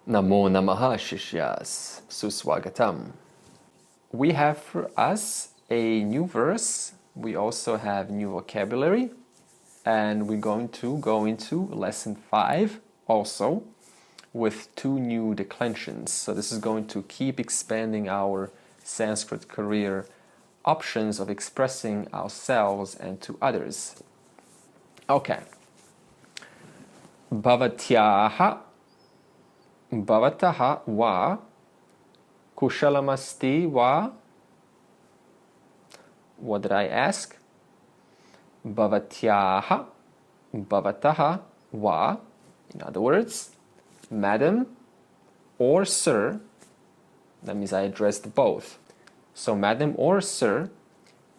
Namo Namaha Shishyas Suswagatam. We have for us a new verse. We also have new vocabulary. And we're going to go into lesson 5 also with 2 new declensions. So this is going to keep expanding our Sanskrit career options of expressing ourselves and to others. Okay. Bhavatyaha Bhavataha va kushalamasti va. What did I ask? Bhavatyaha Bhavataha va. In other words, madam or sir. That means I addressed both. So madam or sir,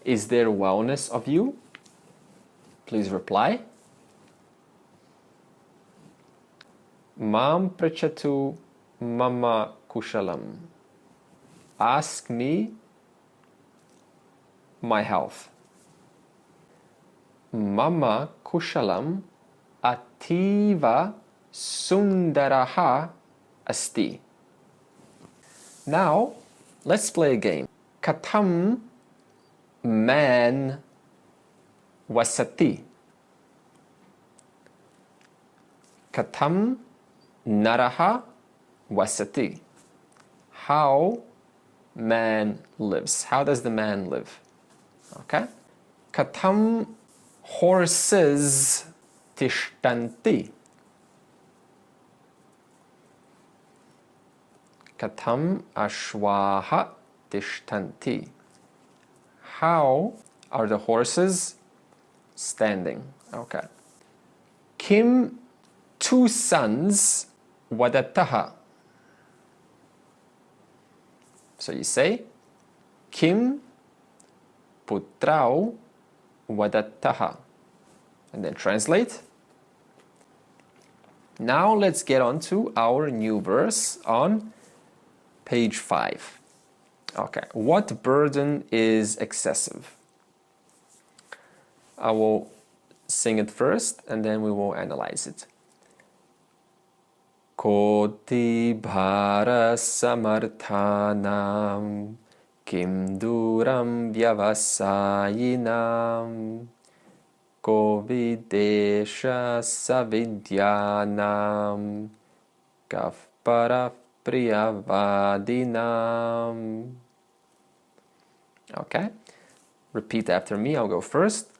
is there wellness of you? Please reply. Mam prachatu mama kushalam. Ask me my health. Mama kushalam ativa sundaraha asti. Now, let's play a game. Katham man vasati. Katham naraha vasati. How man lives. How does the man live? Okay. Katham horses tishtanti. Katham ashwaha tishtanti. How are the horses standing? Okay. Kim 2 sons vadataha. So you say Kim putrau vadataha. And then translate. Now let's get on to our new verse on page 5. Okay, what burden is excessive? I will sing it first and then we will analyze it. Koti bhara samarthanam kim duram vyavasayinam kovidesha savidyanam kafpara priyavadinam. Okay, repeat after me. I'll go first.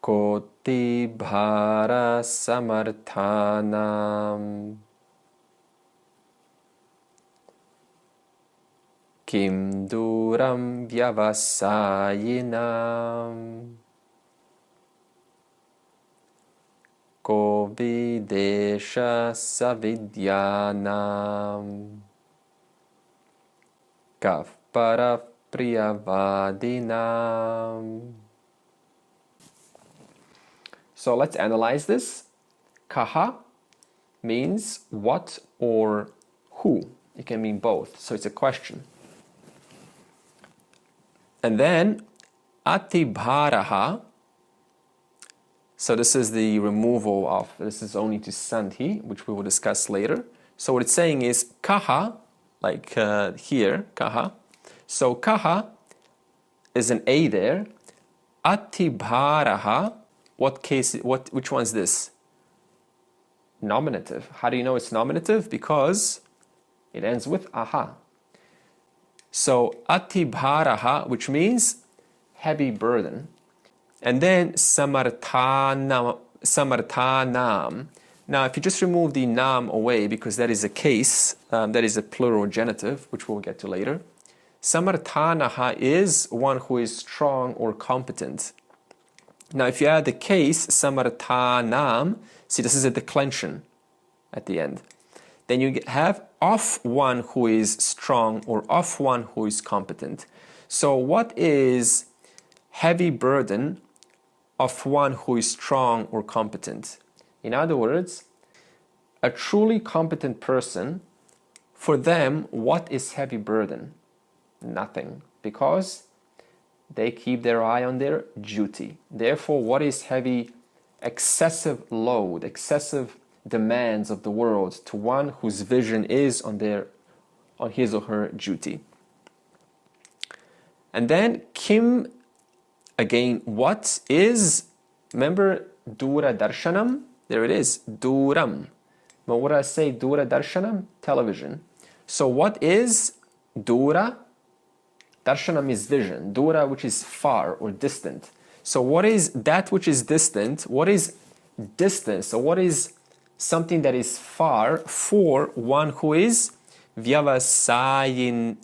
Koti bhara samarthanam kim duram vyavasayinam kovidesha savidyanam kafpara priyavadinam. So let's analyze this. Kaha means what or who. It can mean both, so it's a question. And then atibharaha. So this is the removal of, this is only to sandhi, which we will discuss later. So what it's saying is kaha, like here, kaha. So kaha is an A there. Atibharaha, what case, which one's this? Nominative. How do you know it's nominative? Because it ends with aha. So atibharaha, which means heavy burden. And then samarthanam. Now, if you just remove the nam away, because that is a case, that is a plural genitive, which we'll get to later. Samarthanaha is one who is strong or competent. Now, if you add the case, samarthanam, see, this is a declension at the end. Then you have of one who is strong or of one who is competent. So what is heavy burden of one who is strong or competent? In other words, a truly competent person, for them, what is heavy burden? Nothing, because they keep their eye on their duty. Therefore, what is heavy? Excessive load, excessive demands of the world to one whose vision is on his or her duty. And then Kim, again, what is, remember Dura Darshanam? There it is, Duram. But what do I say, Dura Darshanam? Television. So what is Dura? Darshanam is vision. Dura, which is far or distant. So what is that which is distant? What is distance? So what is something that is far for one who is vyavasayin,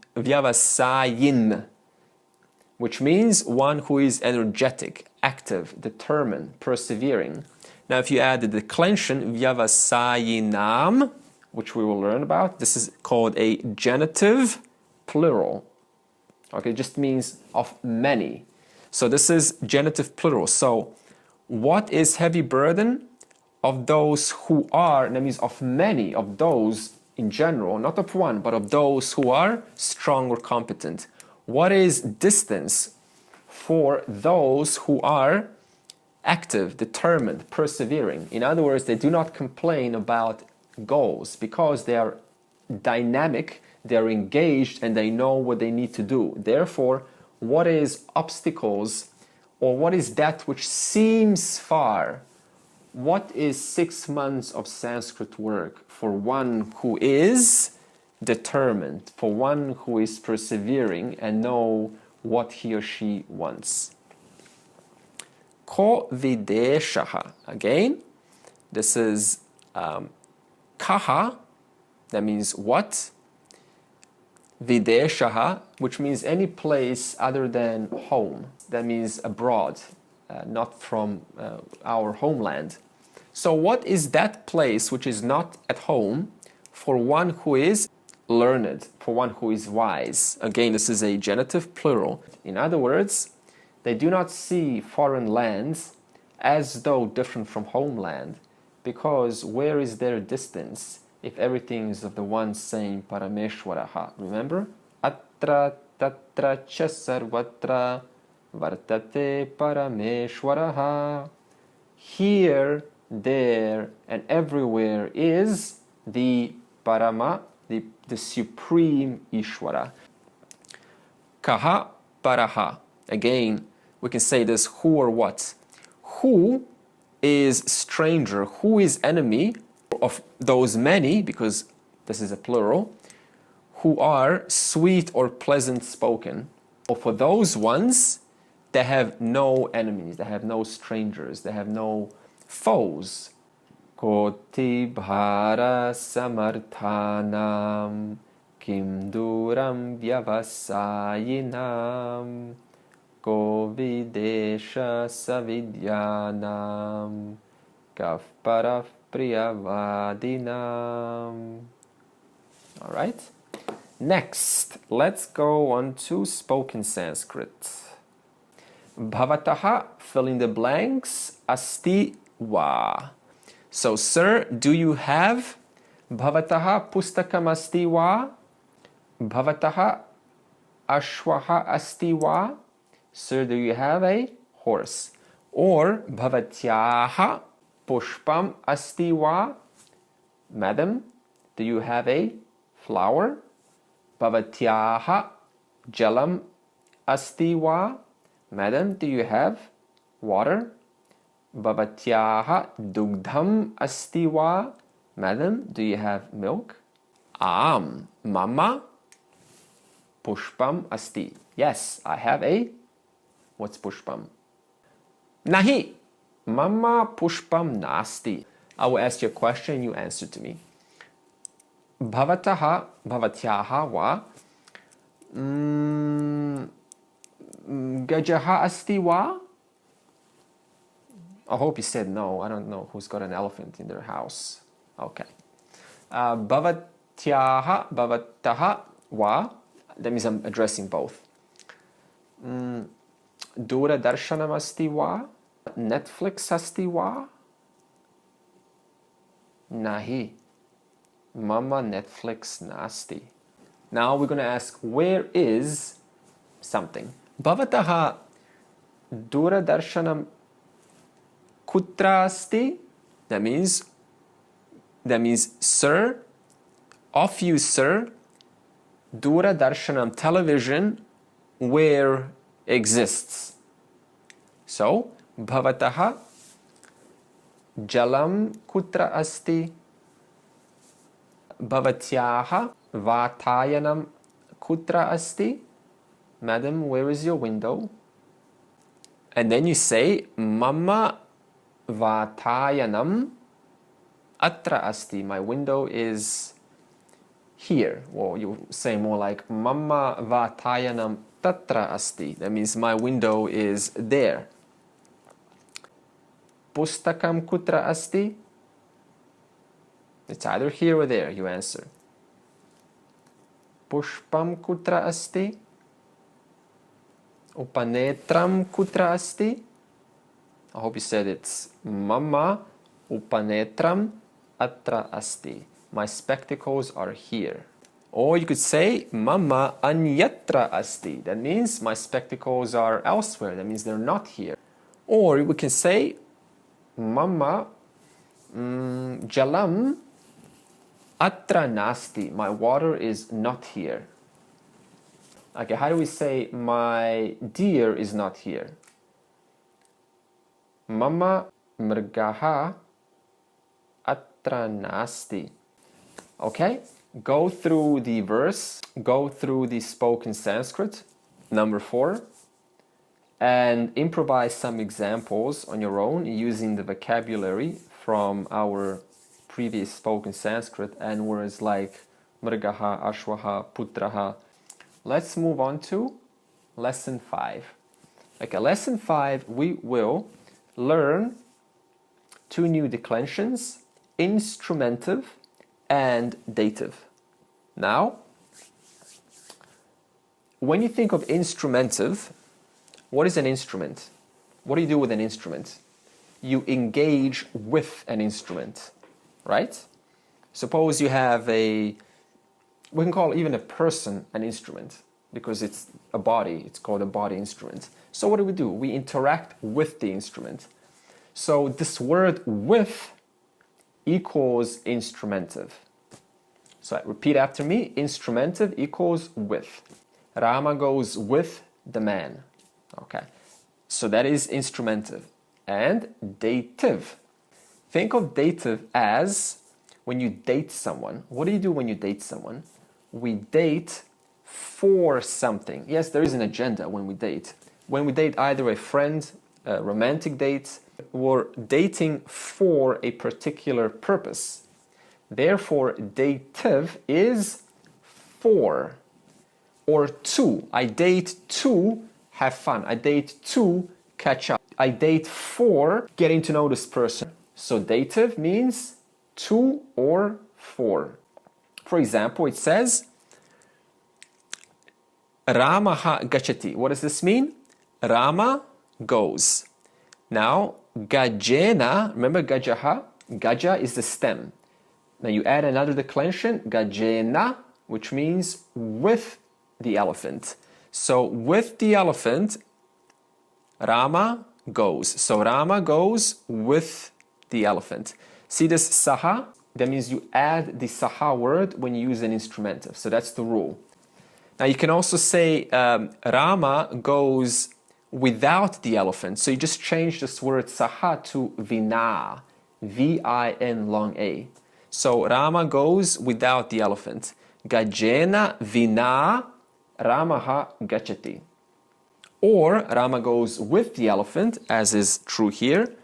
which means one who is energetic, active, determined, persevering. Now if you add the declension vyavasayinam, which we will learn about, this is called a genitive plural. Okay, it just means of many. So this is genitive plural. So what is heavy burden? Of those who are, that means of many, of those in general, not of one, but of those who are strong or competent. What is distance? For those who are active, determined, persevering. In other words, they do not complain about goals because they are dynamic, they are engaged, and they know what they need to do. Therefore, what is obstacles, or what is that which seems far? What is 6 months of Sanskrit work for one who is determined, for one who is persevering and know what he or she wants? Ko videshaha. Again, this is kaha, that means what? Videshaha, which means any place other than home. That means abroad. Not from our homeland. So what is that place which is not at home for one who is learned, for one who is wise? Again, this is a genitive plural. In other words, they do not see foreign lands as though different from homeland, because where is their distance if everything is of the one same Parameshwaraha? Remember? Atra tatra cha sarvatra Vartate Parameshwaraha. Here, there, and everywhere is the Parama, the supreme Ishwara. Kaha Paraha. Again, we can say this who or what. Who is stranger? Who is enemy of those many, because this is a plural, who are sweet or pleasant spoken? Or for those ones, they have no enemies, they have no strangers, they have no foes. Koti bhara samarthanam kim duram vyavasayinam kovidesha savidyanam kafparaf priyavadinam. All right. Next, let's go on to spoken Sanskrit. Bhavataha, fill in the blanks, asti va. So, sir, do you have? Bhavataha pustakam asti va? Bhavataha ashwaha asti va? Sir, do you have a horse? Or bhavatyaha pushpam asti va? Madam, do you have a flower? Bhavatyaha jalam asti va? Madam, do you have water? Bhavatyaha dugdham asti va? Madam, do you have milk? Mama pushpam asti. Yes, I have a. What's pushpam? Nahi. Mama pushpam nasti. I will ask you a question, you answer to me. Bhavataha, bhavatyaha va? Gajaha asti va? I hope you said no. I don't know who's got an elephant in their house. Okay. Bhavatyaha, bhavataha va? That means I'm addressing both. Dura darshanam asti va? Netflix asti va? Nahi. Mama Netflix nasti. Now we're going to ask, where is something? Bhavataha dura darshanam kutra asti? That means, that means sir, of you sir, Dura Darshanam, television, where exists. So, Bhavataha, Jalam kutra asti, Bhavatyaha, Vatayanam kutra asti. Madam, where is your window? And then you say, Mama Vatayanam atra asti. My window is here. Well, you say more like Mama Vatayanam tatra asti. That means my window is there. Pustakam kutra asti? It's either here or there, you answer. Pushpam kutra asti? Upanetram kutra asti? I hope you said it's Mama upanetram atra asti. My spectacles are here. Or you could say Mama anyatra asti. That means my spectacles are elsewhere. That means they're not here. Or we can say Mama jalam atra nasti. My water is not here. Okay, how do we say my deer is not here? Mama mrgaha atra nasti. Okay, go through the verse, go through the spoken Sanskrit, number 4, and improvise some examples on your own using the vocabulary from our previous spoken Sanskrit and words like mrgaha, ashwaha, putraha. Let's move on to lesson 5. Okay, lesson 5, we will learn 2 new declensions, instrumentive and dative. Now, when you think of instrumentive, what is an instrument? What do you do with an instrument? You engage with an instrument, right? Suppose you have we can call even a person an instrument because it's a body, it's called a body instrument. So what do? We interact with the instrument. So this word with equals instrumentive. So repeat after me, instrumentive equals with. Rama goes with the man. Okay, so that is instrumentive. And dative. Think of dative as when you date someone. What do you do when you date someone? We date for something. Yes, there is an agenda when we date. When we date either a friend, a romantic date, we're dating for a particular purpose. Therefore, dative is for or to. I date to have fun. I date to catch up. I date for getting to know this person. So dative means to or for. For example, it says Ramaha gachati. What does this mean? Rama goes. Now, gajena, remember gajaha? Gaja is the stem. Now you add another declension, gajena, which means with the elephant. So with the elephant, Rama goes. So Rama goes with the elephant. See this saha? That means you add the saha word when you use an instrumentive. So that's the rule. Now you can also say Rama goes without the elephant. So you just change this word saha to vina, V-I-N long A. So Rama goes without the elephant. Gajena vina Ramaha gachati. Or Rama goes with the elephant, as is true here.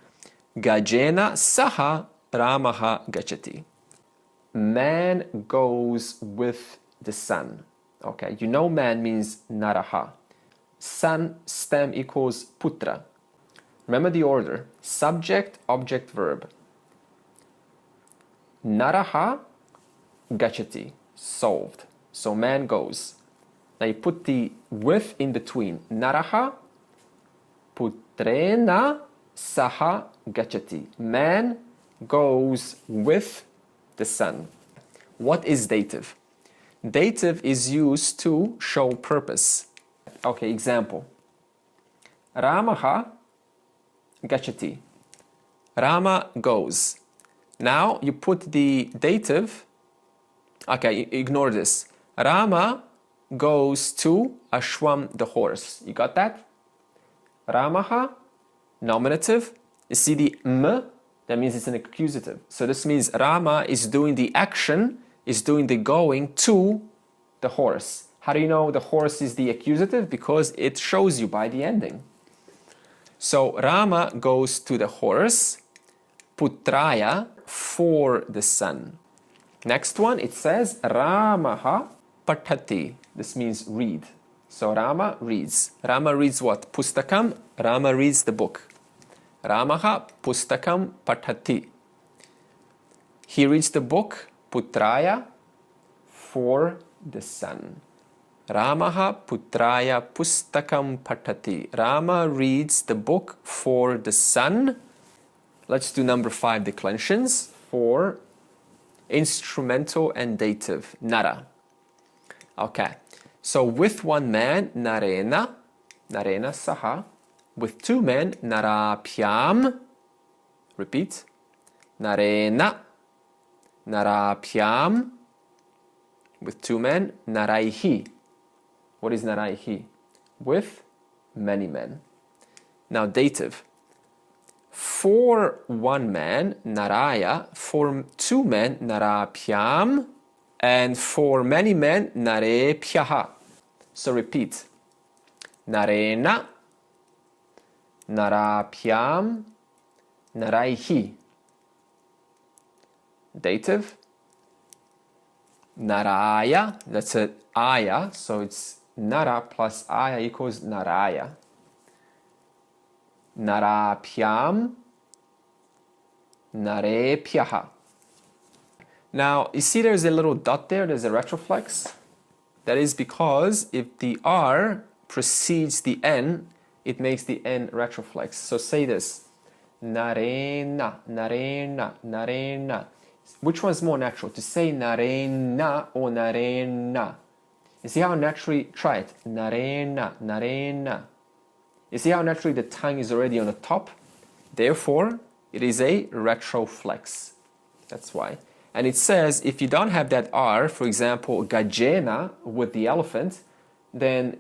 Gajena saha Ramaha gachati. Man goes with the sun. Okay, you know man means naraha. Son, stem equals putra. Remember the order. Subject, object, verb. Naraha gachati. Solved. So man goes. Now you put the with in between. Naraha putrena saha gachati. Man goes with the sun. What is dative? Dative is used to show purpose. Okay, example. Ramaha gachati. Rama goes. Now you put the dative. Okay, ignore this. Rama goes to Ashwam, the horse. You got that? Ramaha, nominative. You see the m? That means it's an accusative. So this means Rama is doing the action, is doing the going to the horse. How do you know the horse is the accusative? Because it shows you by the ending. So Rama goes to the horse, putraya, for the son. Next one, it says Ramaha patati. This means read. So Rama reads. Rama reads what? Pustakam. Rama reads the book. Ramaha pustakam patati. He reads the book, putraya, for the son. Ramaha putraya pustakam patati. Rama reads the book for the son. Let's do number 5 declensions for instrumental and dative. Nara. Okay. So with one man, narena, narena saha. With two men, narapyam. Repeat. Narena, narapyam. With two men, naraihi. What is naraihi? With many men. Now dative. For one man, naraya. For two men, narapyam. And for many men, narepyaha. So repeat. Narena, narapyam, naraihi. Dative. Naraya. That's an aya. So it's nara plus aya equals naraya. Narapyam, narepyaha. Now, you see there's a little dot there, there's a retroflex. That is because if the R precedes the N, it makes the N retroflex. So say this. Narena, narena, narena. Which one's more natural? To say narena or narena? You see how naturally, try it. Narena, narena. You see how naturally the tongue is already on the top? Therefore, it is a retroflex. That's why. And it says if you don't have that R, for example, gajena with the elephant, then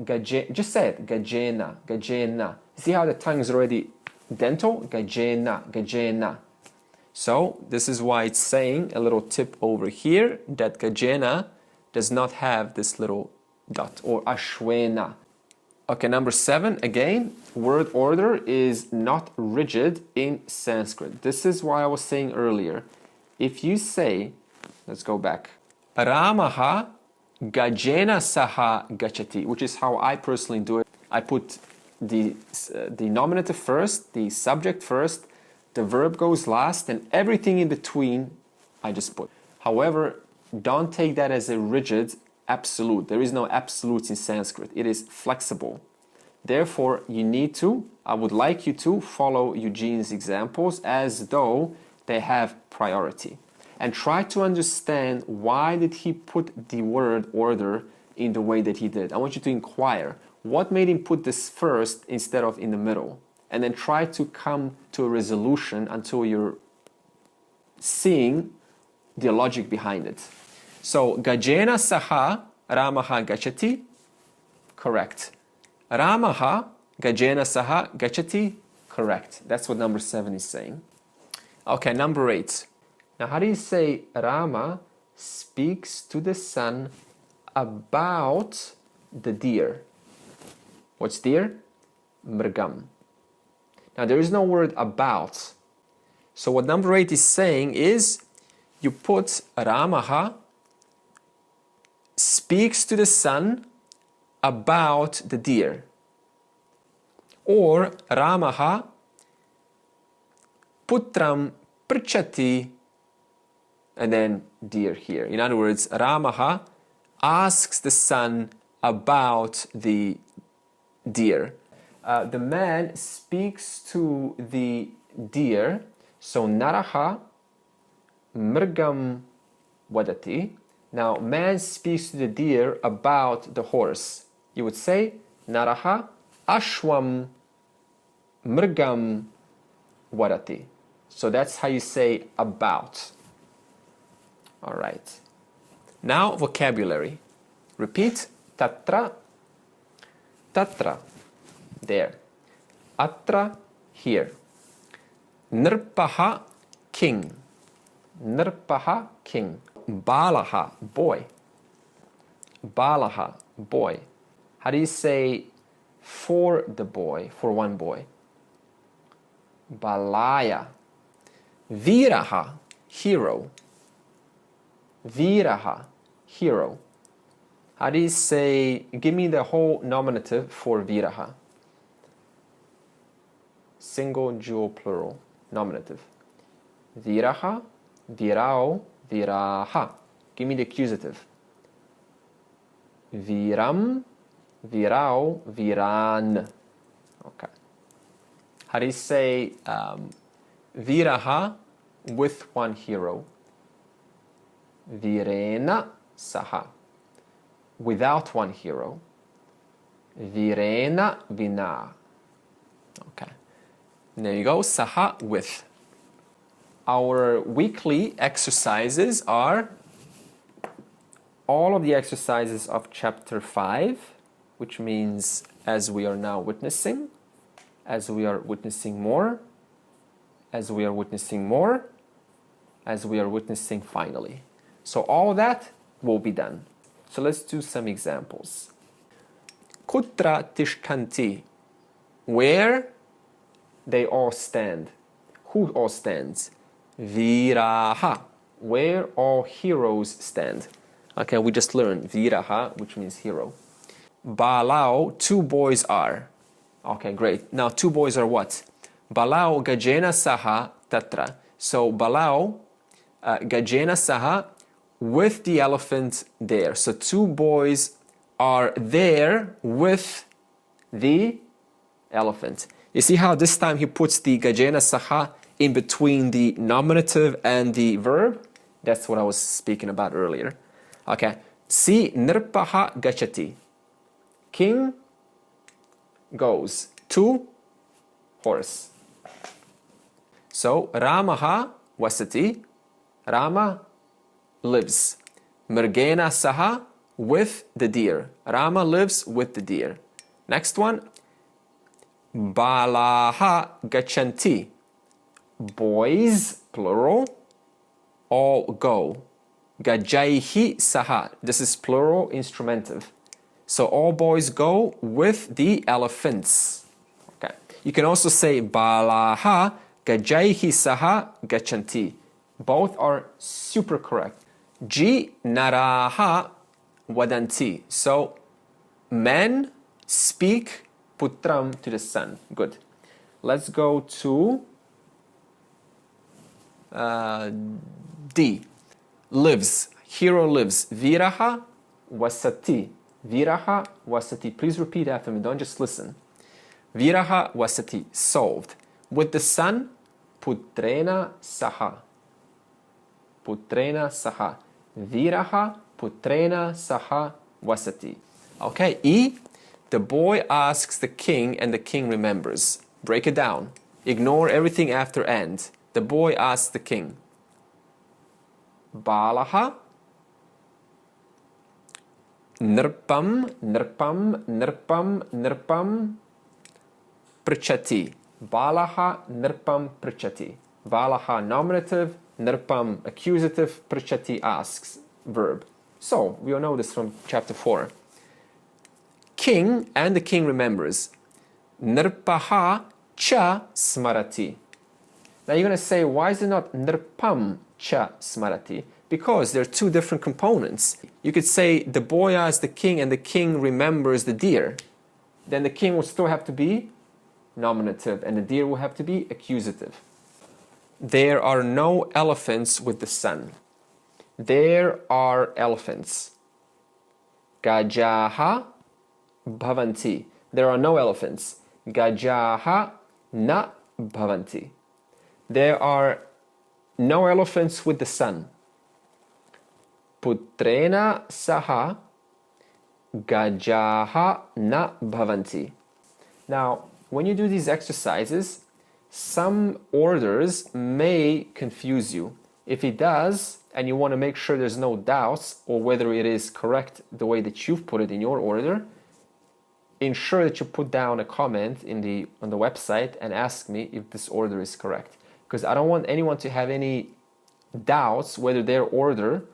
just say it, gajena, gajena. See how the tongue is already dental? Gajena, gajena. So this is why it's saying a little tip over here that gajena does not have this little dot, or ashwena. Okay, number 7, again, word order is not rigid in Sanskrit. This is why I was saying earlier. If you say, let's go back, Ramaha gajena saha gachati, which is how I personally do it. I put the nominative first, the subject first, the verb goes last, and everything in between I just put. However, don't take that as a rigid absolute. There is no absolutes in Sanskrit. It is flexible. Therefore, you need to, I would like you to follow Eugene's examples as though they have priority. And try to understand why did he put the word order in the way that he did. I want you to inquire, what made him put this first instead of in the middle? And then try to come to a resolution until you're seeing the logic behind it. So, gajena saha ramaha gachati, correct. Ramaha gajena saha gachati, correct. That's what number 7 is saying. Okay, number 8. Now, how do you say Rama speaks to the son about the deer? What's deer? Mrgam. Now, there is no word about. So what number 8 is saying is, you put Ramaha speaks to the son about the deer. Or Ramaha putram prachati, and then deer here. In other words, Ramaha asks the son about the deer. The man speaks to the deer. So Naraha mrgam vadati. Now, man speaks to the deer about the horse. You would say Naraha ashwam mrgam vadati. So that's how you say about. All right. Now vocabulary. Repeat. Tatra. Tatra. There. Atra. Here. Nirpaha. King. Nirpaha. King. Balaha. Boy. Balaha. Boy. How do you say for the boy, for one boy? Balaya. Viraha. Hero. Viraha. Hero. How do you say, give me the whole nominative for viraha? Single, dual, plural, nominative. Viraha, virao, viraha. Give me the accusative. Viram, virao, viran. Okay. How do you say viraha with one hero? Virena saha. Without one hero. Virena vina. Okay. There you go. Saha with. Our weekly exercises are all of the exercises of chapter 5, which means as we are now witnessing, as we are witnessing more, as we are witnessing more, as we are witnessing finally. So all that will be done. So let's do some examples. Kutra tishkanti. Where they all stand. Who all stands? Viraha. Where all heroes stand. Okay, we just learned Viraha, which means hero. Balao, two boys are. Okay, great. Now two boys are what? Balao gajena saha tatra. So balao gajena saha with the elephant there. So two boys are there with the elephant. You see how this time he puts the gajena saha in between the nominative and the verb? That's what I was speaking about earlier. Okay. Si nirpaha gachati. King goes to horse. So Ramaha wasati. Rama lives. Mirgena saha with the deer. Rama lives with the deer. Next one. Balaha gachanti. Boys, plural, all go. Gajaihi saha. This is plural instrumentive. So all boys go with the elephants. Okay. You can also say balaha gajaihi saha gachanti. Both are super correct. Ji naraha wadanti. So men speak putram to the son. Good. Let's go to D. Lives. Hero lives. Viraha wasati. Viraha wasati. Please repeat after me. Don't just listen. Viraha wasati. Solved. With the son, putrena saha. Putrena saha. Viraha putrena saha wasati. Okay. E. The boy asks the king and the king remembers. Break it down. Ignore everything after and. The boy asks the king. Balaha. Nirpam, nirpam, nirpam, nirpam. Prichati. Balaha, nirpam, prichati. Balaha, nominative. Nirpam, accusative. Prichati, asks, verb. So, we all know this from chapter 4. King and the king remembers. Nirpaha cha smarati. Now you're going to say, why is it not nirpam cha smarati? Because there are two different components. You could say the boy asks the king and the king remembers the deer. Then the king will still have to be nominative and the deer will have to be accusative. There are no elephants with the son. There are elephants. Gajaha bhavanti. There are no elephants. Gajaha na bhavanti. There are no elephants with the son. Putrena saha gajaha na bhavanti. Now, when you do these exercises, some orders may confuse you. If it does, and you want to make sure there's no doubts or whether it is correct the way that you've put it in your order, ensure that you put down a comment on the website and ask me if this order is correct. Because I don't want anyone to have any doubts whether their order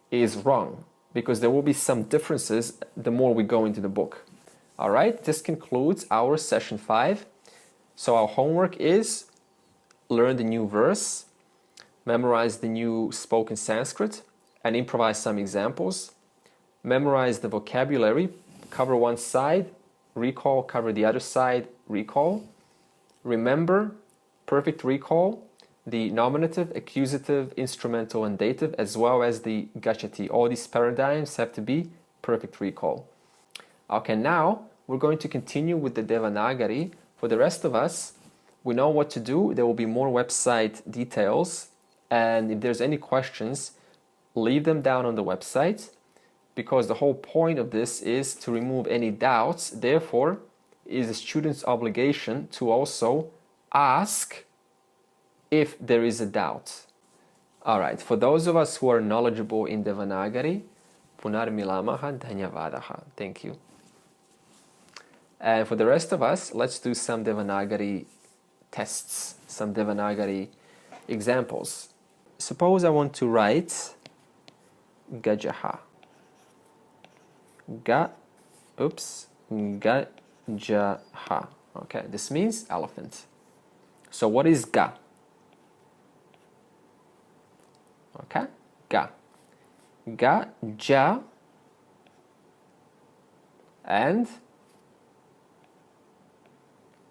is wrong, because there will be some differences the more we go into the book. All right, this concludes our session 5. So our homework is learn the new verse, memorize the new spoken Sanskrit, and improvise some examples. Memorize the vocabulary, cover one side, recall, cover the other side, recall. Remember, perfect recall, the nominative, accusative, instrumental, and dative, as well as the gachati. All these paradigms have to be perfect recall. Okay, now we're going to continue with the Devanagari. For the rest of us, we know what to do. There will be more website details, and if there's any questions, leave them down on the website, because the whole point of this is to remove any doubts. Therefore, it is a student's obligation to also ask if there is a doubt. All right, for those of us who are knowledgeable in Devanagari, punar milamaha dhanyavadaha. Thank you. And for the rest of us, let's do some Devanagari tests, some Devanagari examples. Suppose I want to write gajaha. Gajaha. Okay, this means elephant. So what is ga? Okay, ga. Ga, ja, and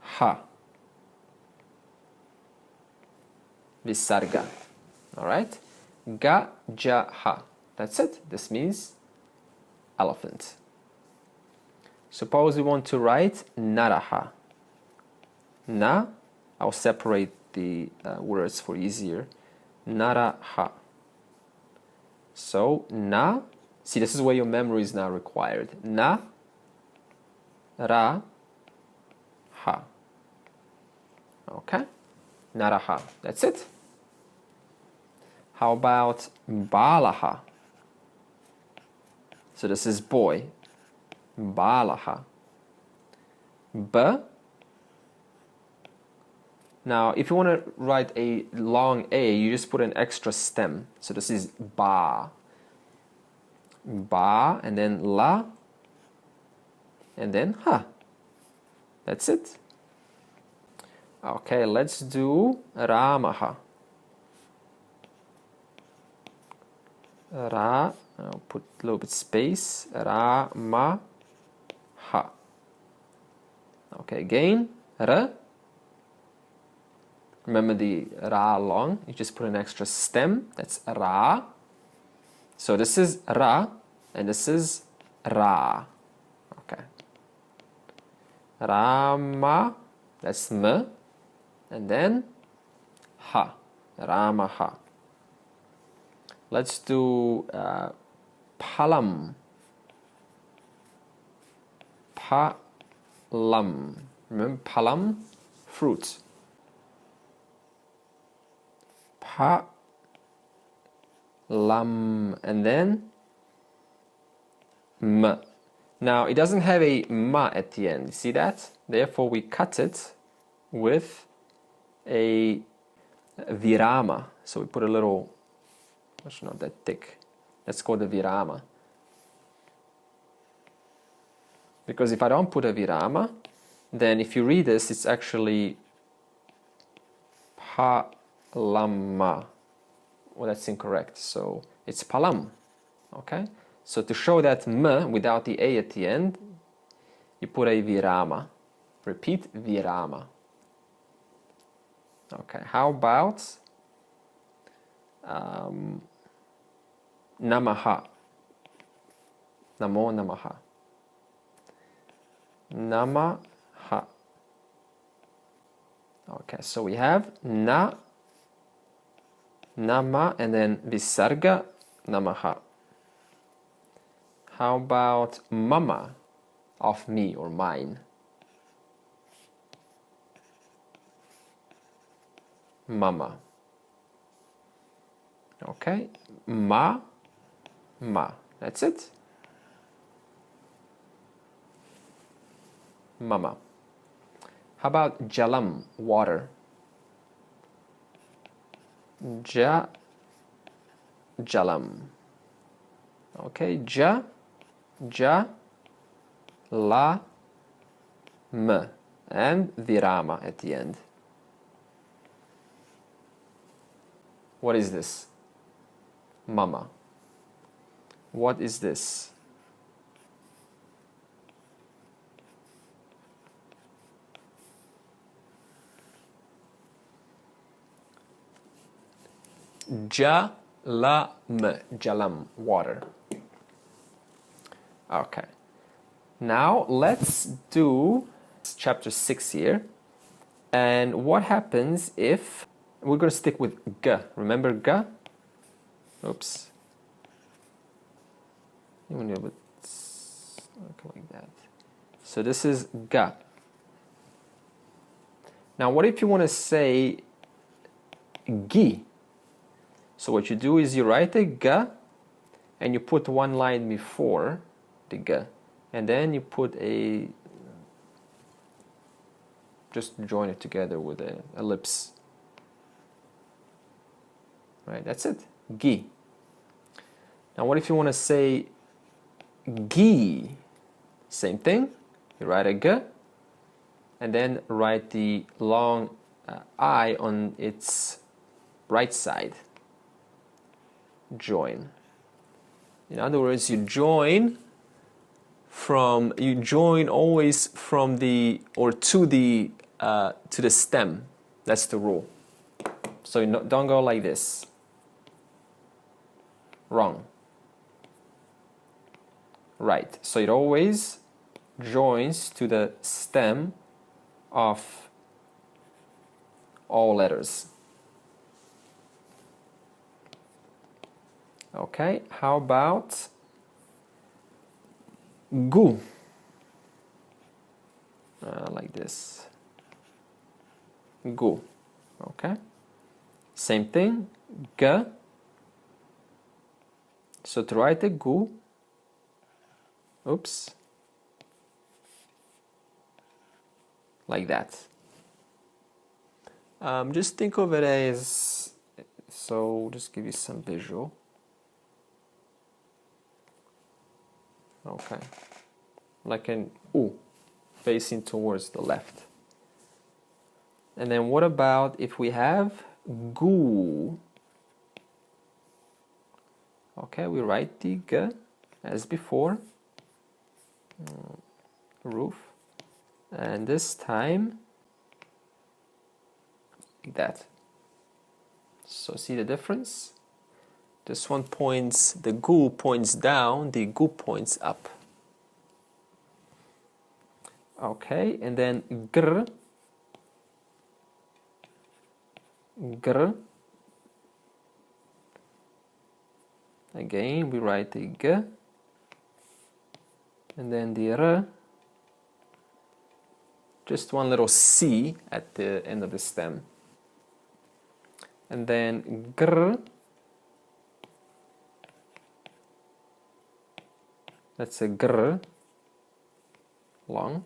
ha. Visarga. All right? Ga, ja, ha. That's it. This means elephant. Suppose we want to write naraha. Na, I'll separate the words for easier. Naraha. So, na, see, this is where your memory is now required. Na, ra, ha. Okay? Naraha. That's it. How about balaha? So this is boy. Balaha. B. Now, if you want to write a long A, you just put an extra stem. So this is ba. Ba, and then la, and then ha. That's it. Okay, let's do Ramaha. Ra, I'll put a little bit space. Ramaha. Okay, again, Ra. Remember the Ra long, you just put an extra stem, that's Ra. So this is Ra, and this is Ra. Okay. Rama, that's M, and then Ha, Ramaha. Let's do Palam. Palam. Remember Palam? Fruit. Lam, and then M. Now it doesn't have a ma at the end, you see that? Therefore we cut it with a virama. So we put a little, it's not that thick. That's called a virama. Because if I don't put a virama, then if you read this, it's actually palama. Well, that's incorrect. So it's palam. Okay? So to show that m without the a at the end, you put a virama. Repeat virama. Okay, how about namaha? Namo namaha. Namaha. Okay, so we have na, nama, and then visarga, namaha. How about mama, of me or mine? mama. Okay, ma, ma. That's it. Mama. How about jalam, water? Ja, jalam. Okay, ja, ja, la, m, and virama at the end. What is this? Mama. What is this? Jalam, jalam, water. Okay. Now let's do chapter 6 here. And what happens if we're going to stick with g? Remember g? Oops. Like that. So this is g. Now what if you want to say gi? So what you do is you write a g and you put one line before the g, and then you put just join it together with an ellipse. Right, that's it. Gi. Now what if you want to say gi? Same thing. You write a g and then write the long I on its right side. Join. In other words, you join always from the or to the stem. That's the rule. So don't go like this. Wrong. Right. So it always joins to the stem of all letters. Okay, how about gu? Like this. Gu. Okay. Same thing. G. So to write a gu, oops, like that. Just think of it as, so just give you some visual. Okay, like an U facing towards the left. And then what about if we have gu? Okay, we write the g as before, roof, and this time like that. So see the difference? This one points, the gu points down, the gu points up. Okay, and then gr, gr. Again, we write the g, and then the r, just one little c at the end of the stem. And then gr, that's a gr, long.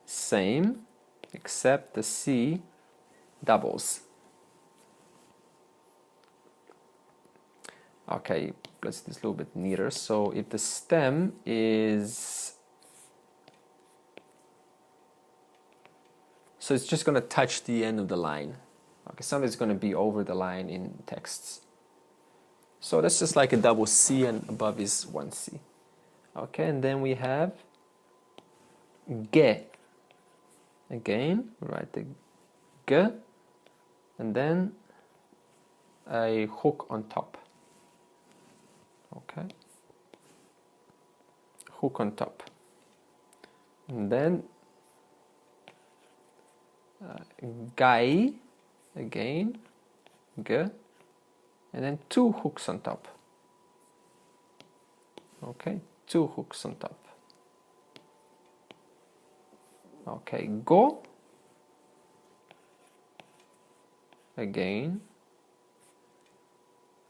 Same, except the c doubles. Okay, let's do this a little bit neater. So if the stem is, so it's just going to touch the end of the line. Okay, something's going to be over the line in texts. So that's just like a double C, and above is one C. Okay, and then we have ge. Again, we write the g, and then a hook on top. Okay, hook on top, and then gai, again, g, and then two hooks on top. Okay, two hooks on top. Okay, go, again,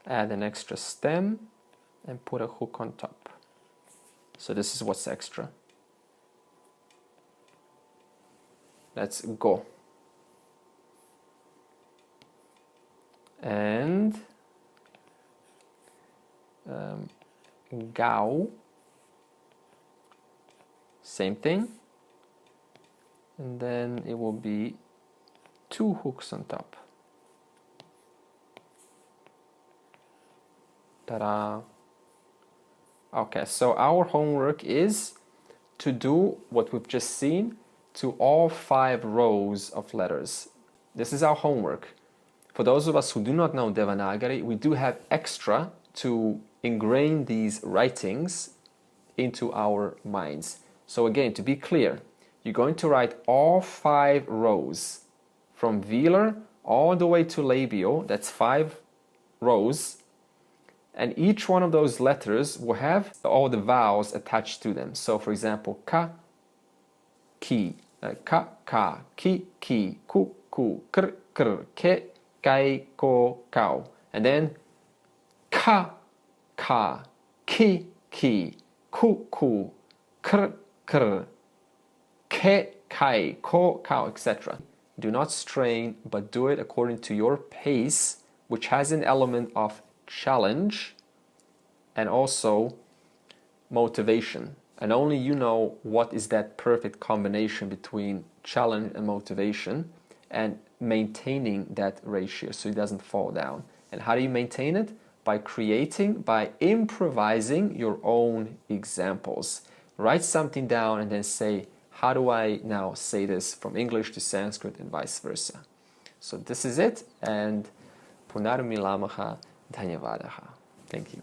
add an extra stem, and put a hook on top. So this is what's extra. Let's go. And gao, same thing, and then it will be 2 hooks on top. Ta-da! Okay, so our homework is to do what we've just seen to all 5 rows of letters. This is our homework. For those of us who do not know Devanagari, we do have extra to ingrain these writings into our minds. So again, to be clear, you're going to write all 5 rows from velar all the way to labial. That's 5 rows. And each one of those letters will have all the vowels attached to them. So for example, ka, ki, ka, ka, ki, ki, ku, ku, kr, kr, ke, kai, ko, kau. And then ka, ka, ki, ki, ku, ku, kr, kr, ke, kai, ko, kau, etc. Do not strain, but do it according to your pace, which has an element of challenge and also motivation. And only you know what is that perfect combination between challenge and motivation, and maintaining that ratio so it doesn't fall down. And how do you maintain it? By improvising your own examples. Write something down and then say, how do I now say this from English to Sanskrit and vice versa? So this is it, and punarmilamaha dhanyavadaha. Thank you.